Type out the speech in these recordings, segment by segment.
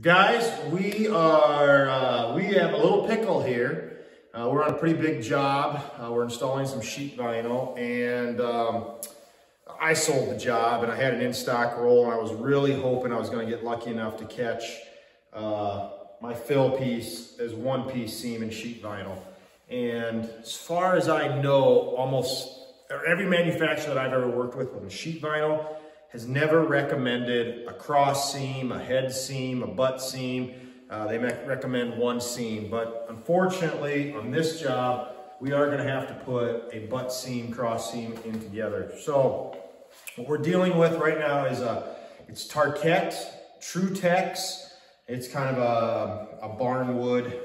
Guys, we have a little pickle here. We're on a pretty big job. We're installing some sheet vinyl, and I sold the job, and I had an in-stock roll, and I was really hoping I was going to get lucky enough to catch my fill piece as one-piece seam in sheet vinyl. And as far as I know, almost every manufacturer that I've ever worked with on sheet vinyl has never recommended a cross seam, a head seam, a butt seam. They recommend one seam, but unfortunately on this job, we are gonna have to put a butt seam, cross seam in together. So what we're dealing with right now is it's Tarkett TruTex. It's kind of a barnwood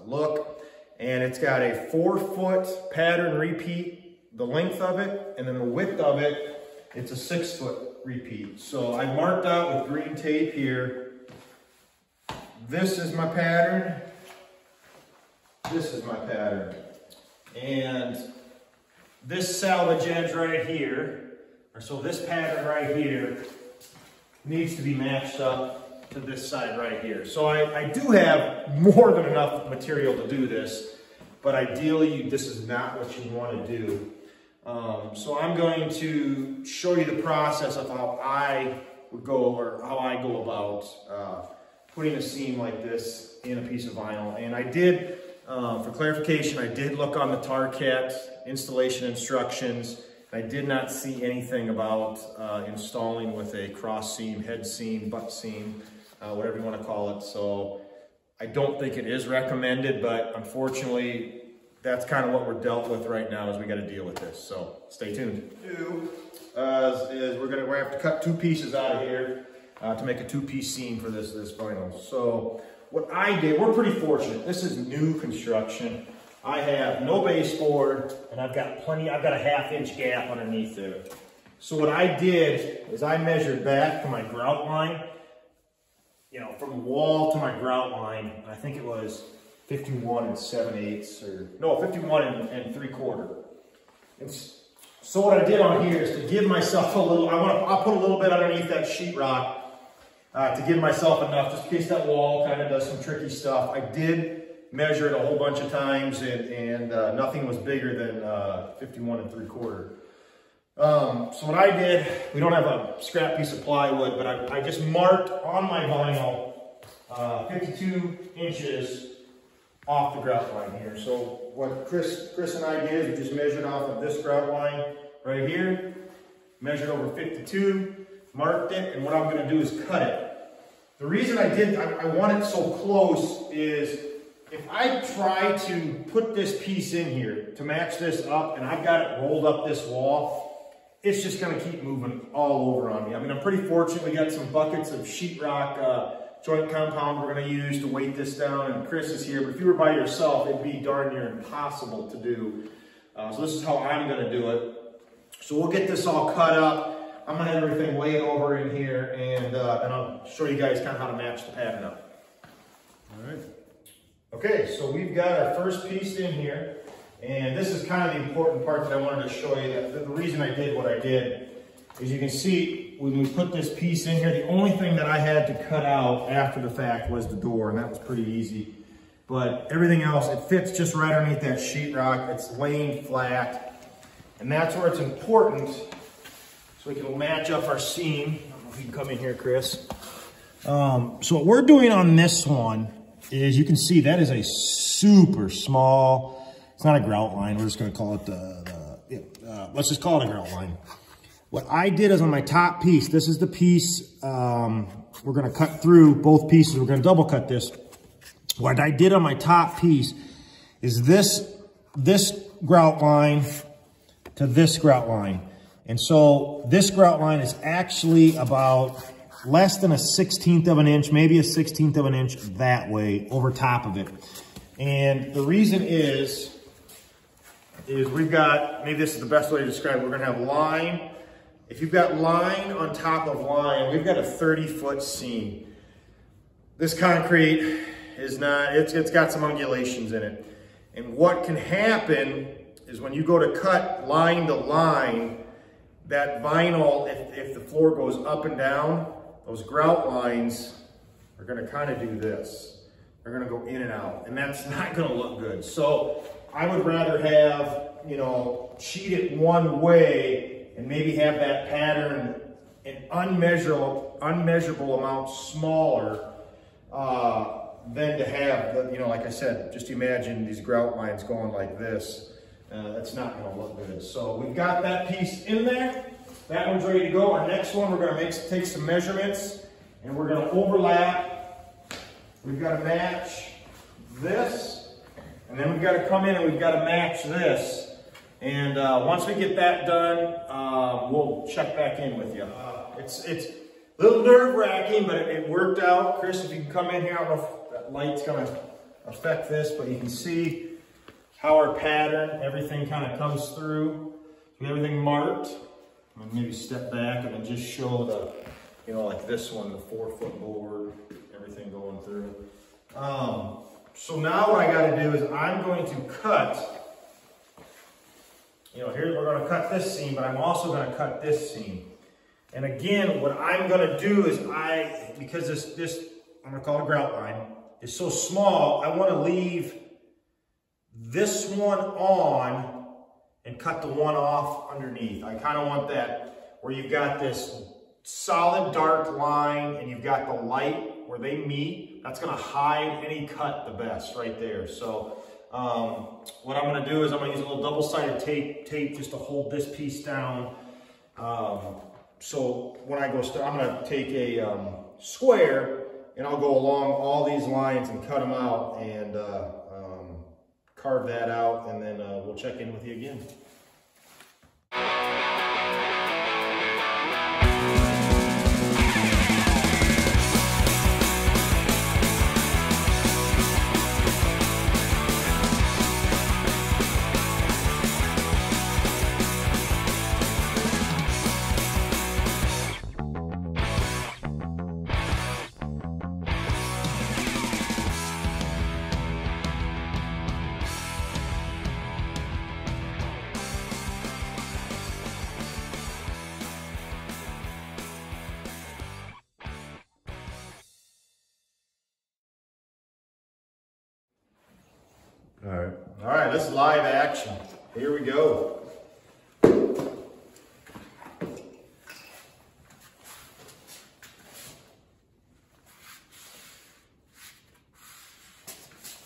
look, and it's got a 4-foot pattern repeat, the length of it, and then the width of it, it's a 6-foot repeat. So I marked out with green tape here. This is my pattern. This is my pattern. And this salvage edge right here, or so this pattern right here, needs to be matched up to this side right here. So I do have more than enough material to do this, but ideally this is not what you want to do. So I'm going to show you the process of how I would go, or how I go about putting a seam like this in a piece of vinyl. And I did, for clarification, I did look on the Tarkett installation instructions. I did not see anything about installing with a cross seam, head seam, butt seam, whatever you want to call it. So I don't think it is recommended, but unfortunately, that's kind of what we're dealt with right now, is we got to deal with this. So stay tuned. We're gonna have to cut 2 pieces out of here to make a 2-piece seam for this vinyl. So what I did, we're pretty fortunate. This is new construction. I have no baseboard, and I've got a 1/2-inch gap underneath there. So what I did is I measured back to my grout line, from the wall to my grout line. I think it was 51 7/8, or no, 51 3/4. And so what I did on here is to give myself a little, I'll put a little bit underneath that sheetrock to give myself enough, just in case that wall kind of does some tricky stuff. I did measure it a whole bunch of times, and nothing was bigger than 51 3/4. So what I did, we don't have a scrap piece of plywood, but I just marked on my vinyl 52 inches off the grout line here. So what Chris and I did is we just measured off of this grout line right here, measured over 52, marked it, and what I'm going to do is cut it. The reason I want it so close is if I try to put this piece in here to match this up, and I've got it rolled up this wall, it's just going to keep moving all over on me. I mean, I'm pretty fortunate. We got some buckets of sheetrock joint compound we're going to use to weight this down, and Chris is here, but if you were by yourself, it'd be darn near impossible to do. So this is how I'm going to do it. So we'll get this all cut up. I'm going to have everything laid over in here, and I'll show you guys kind of how to match the pattern up. All right. Okay, so we've got our first piece in here, and this is kind of the important part that I wanted to show you. That the reason I did what I did is, you can see when we put this piece in here, the only thing that I had to cut out after the fact was the door, and that was pretty easy. But everything else, it fits just right underneath that sheetrock. It's laying flat, and that's where it's important, so we can match up our seam. I don't know if you can come in here, Chris. So what we're doing on this one is, you can see that is a super small, it's not a grout line, we're just going to call it let's just call it a grout line. What I did is on my top piece, this is the piece we're going to cut through both pieces. We're going to double cut this. What I did on my top piece is this grout line to this grout line. And so this grout line is actually about less than a 1/16 of an inch, maybe a 1/16 of an inch that way over top of it. And the reason is we've got, maybe this is the best way to describe it, we're going to have line. If you've got line on top of line, we've got a 30-foot seam. This concrete is not, it's got some undulations in it. And what can happen is when you go to cut line to line, that vinyl, if the floor goes up and down, those grout lines are gonna kind of do this. They're gonna go in and out, and that's not gonna look good. So I would rather have, you know, sheet it one way and maybe have that pattern an unmeasurable amount smaller than to have, the, you know, like I said, just imagine these grout lines going like this. That's not gonna look good. So we've got that piece in there. That one's ready to go. Our next one, we're gonna take some measurements and we're gonna overlap. We've gotta match this, and then we've gotta come in and we've gotta match this. And once we get that done, we'll check back in with you. It's a little nerve-wracking, but it worked out. Chris, if you can come in here, I don't know if that light's gonna affect this, but you can see how our pattern, everything kind of comes through. We have everything marked. And maybe step back and then just show the, you know, like this one, the 4-foot board, everything going through. So now what I got to do is I'm going to cut, you know, here we're going to cut this seam, but I'm also going to cut this seam. And again, what I'm going to do is because this, I'm going to call it a grout line, is so small, I want to leave this one on and cut the one off underneath. I kind of want that where you've got this solid dark line and you've got the light where they meet. That's going to hide any cut the best right there. So what I'm going to do is I'm going to use a little double-sided tape just to hold this piece down. So when I go, I'm going to take a square and I'll go along all these lines and cut them out and carve that out, and then we'll check in with you again. All right, this is live action. Here we go. Oh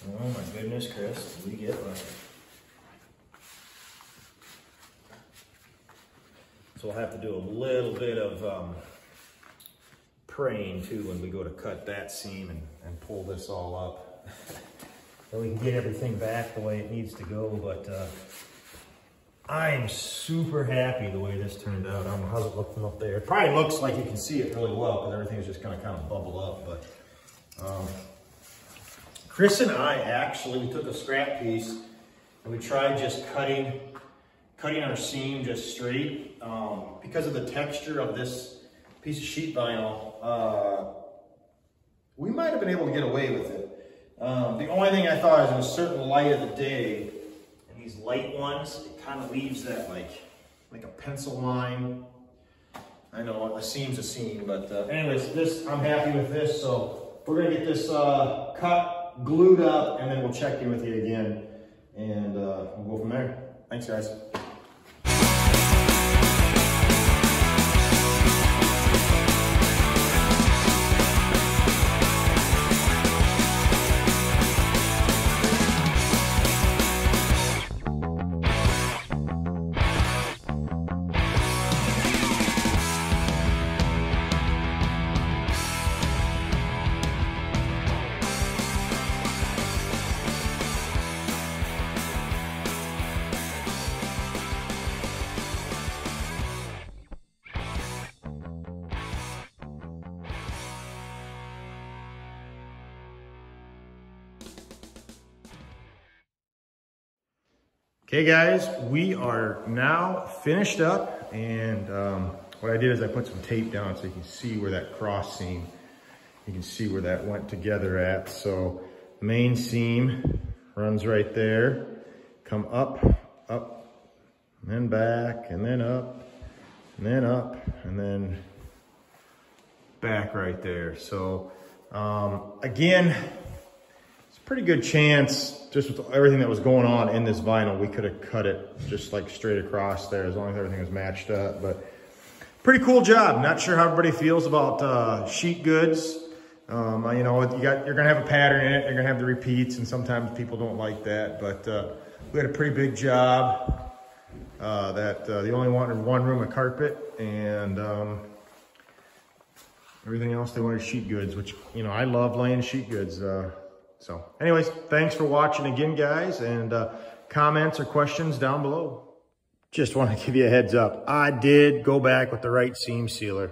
my goodness, Chris, we get lucky. So we'll have to do a little bit of praying too when we go to cut that seam and pull this all up. So we can get everything back the way it needs to go, but I am super happy the way this turned out. I don't know how's it look from up there. It probably looks like you can see it really well because everything's just gonna kind of bubble up, but Chris and I actually took a scrap piece and we tried just cutting our seam just straight. Because of the texture of this piece of sheet vinyl, we might have been able to get away with it. The only thing I thought is in a certain light of the day, and these light ones, it kind of leaves that like a pencil line. I know a seam's a seam, but anyways, I'm happy with this. So we're gonna get this cut, glued up, and then we'll check in with you again, and we'll go from there. Thanks, guys. Okay guys, we are now finished up, and what I did is I put some tape down so you can see where that cross seam, you can see where that went together at. So the main seam runs right there, come up, up, and then back, and then up, and then up, and then back right there. So Again, it's a pretty good chance, just with everything that was going on in this vinyl, we could have cut it just like straight across there as long as everything was matched up. But pretty cool job. Not sure how everybody feels about sheet goods. You know, you're gonna have a pattern in it. You're gonna have the repeats, and sometimes people don't like that. But we had a pretty big job. They only wanted one room of carpet, and everything else they wanted sheet goods, which, you know, I love laying sheet goods. So anyways, thanks for watching again, guys, and comments or questions down below. Just want to give you a heads up. I did go back with the right seam sealer.